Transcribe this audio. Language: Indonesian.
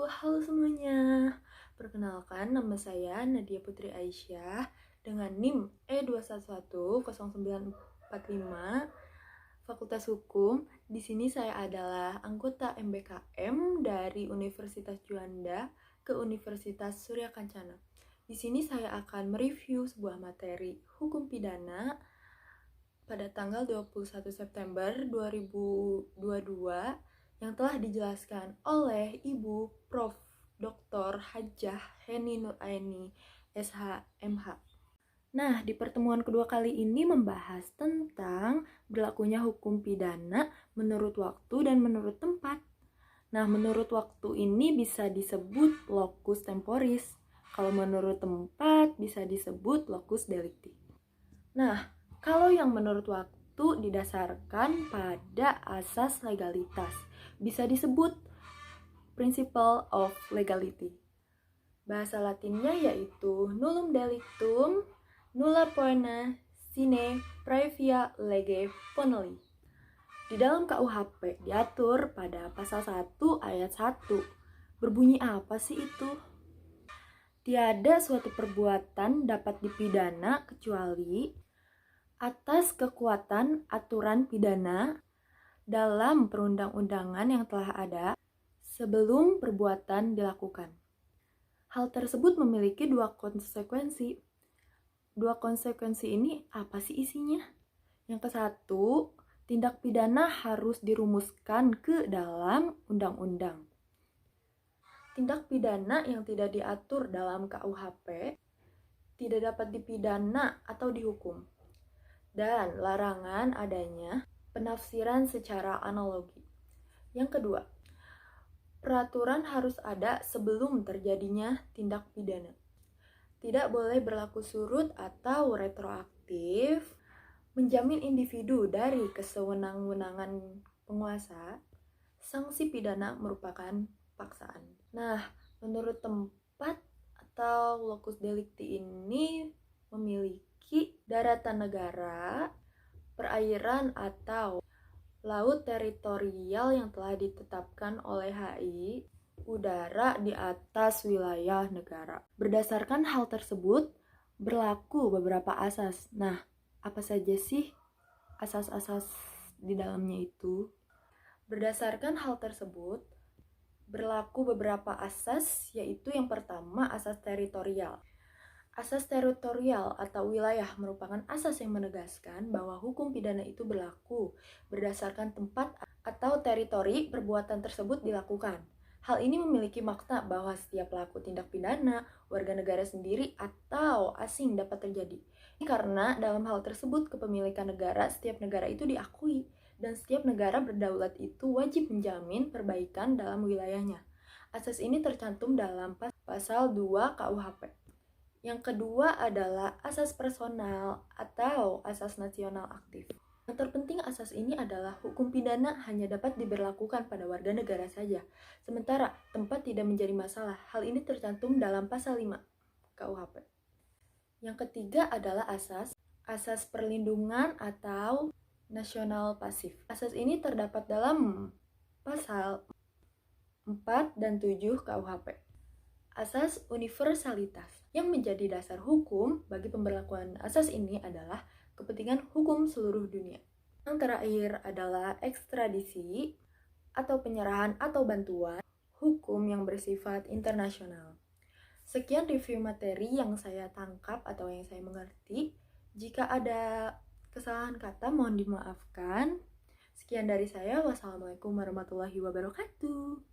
halo semuanya. Perkenalkan, nama saya Nadia Putri Aisyah dengan NIM E2110945 Fakultas Hukum. Di sini saya adalah anggota MBKM dari Universitas Juanda ke Universitas Surya Kencana. Di sini saya akan mereview sebuah materi hukum pidana pada tanggal 21 September 2022 yang telah dijelaskan oleh Ibu Prof. Dr. Hajah Heni Nuraini, SH.MH. Nah, di pertemuan kedua kali ini membahas tentang berlakunya hukum pidana menurut waktu dan menurut tempat. Nah, menurut waktu ini bisa disebut locus temporis. Kalau menurut tempat bisa disebut locus delicti. Nah, kalau yang menurut waktu didasarkan pada asas legalitas, bisa disebut principle of legality. Bahasa Latinnya yaitu nullum delictum nulla poena sine praevia lege poneli. Di dalam KUHP diatur pada pasal 1 ayat 1. Berbunyi apa sih itu? Tiada suatu perbuatan dapat dipidana kecuali atas kekuatan aturan pidana dalam perundang-undangan yang telah ada sebelum perbuatan dilakukan. Hal tersebut memiliki dua konsekuensi. Dua konsekuensi ini apa sih isinya? Yang ke satu, tindak pidana harus dirumuskan ke dalam undang-undang. Tindak pidana yang tidak diatur dalam KUHP tidak dapat dipidana atau dihukum. Dan larangan adanya penafsiran secara analogi. Yang kedua, peraturan harus ada sebelum terjadinya tindak pidana. Tidak boleh berlaku surut atau retroaktif, menjamin individu dari kesewenang-wenangan penguasa. Sanksi pidana merupakan paksaan. Nah, menurut tempat atau locus delicti ini memiliki daratan negara, perairan atau laut teritorial yang telah ditetapkan oleh HI, udara di atas wilayah negara. Berdasarkan hal tersebut, berlaku beberapa asas. Nah, apa saja sih asas-asas di dalamnya itu? Berdasarkan hal tersebut, berlaku beberapa asas, yaitu yang pertama asas teritorial. Asas teritorial atau wilayah merupakan asas yang menegaskan bahwa hukum pidana itu berlaku berdasarkan tempat atau teritori perbuatan tersebut dilakukan. Hal ini memiliki makna bahwa setiap pelaku tindak pidana, warga negara sendiri atau asing dapat terjadi. Karena dalam hal tersebut kepemilikan negara, setiap negara itu diakui dan setiap negara berdaulat itu wajib menjamin perbaikan dalam wilayahnya. Asas ini tercantum dalam pasal 2 KUHP. Yang kedua adalah asas personal atau asas nasional aktif. Yang terpenting asas ini adalah hukum pidana hanya dapat diberlakukan pada warga negara saja, sementara tempat tidak menjadi masalah. Hal ini tercantum dalam pasal 5 KUHP. Yang ketiga adalah asas perlindungan atau nasional pasif. Asas ini terdapat dalam pasal 4 dan 7 KUHP. Asas universalitas. Yang menjadi dasar hukum bagi pemberlakuan asas ini adalah kepentingan hukum seluruh dunia. Yang terakhir adalah ekstradisi atau penyerahan atau bantuan hukum yang bersifat internasional. Sekian review materi yang saya tangkap atau yang saya mengerti. Jika ada kesalahan kata mohon dimaafkan. Sekian dari saya. Wassalamualaikum warahmatullahi wabarakatuh.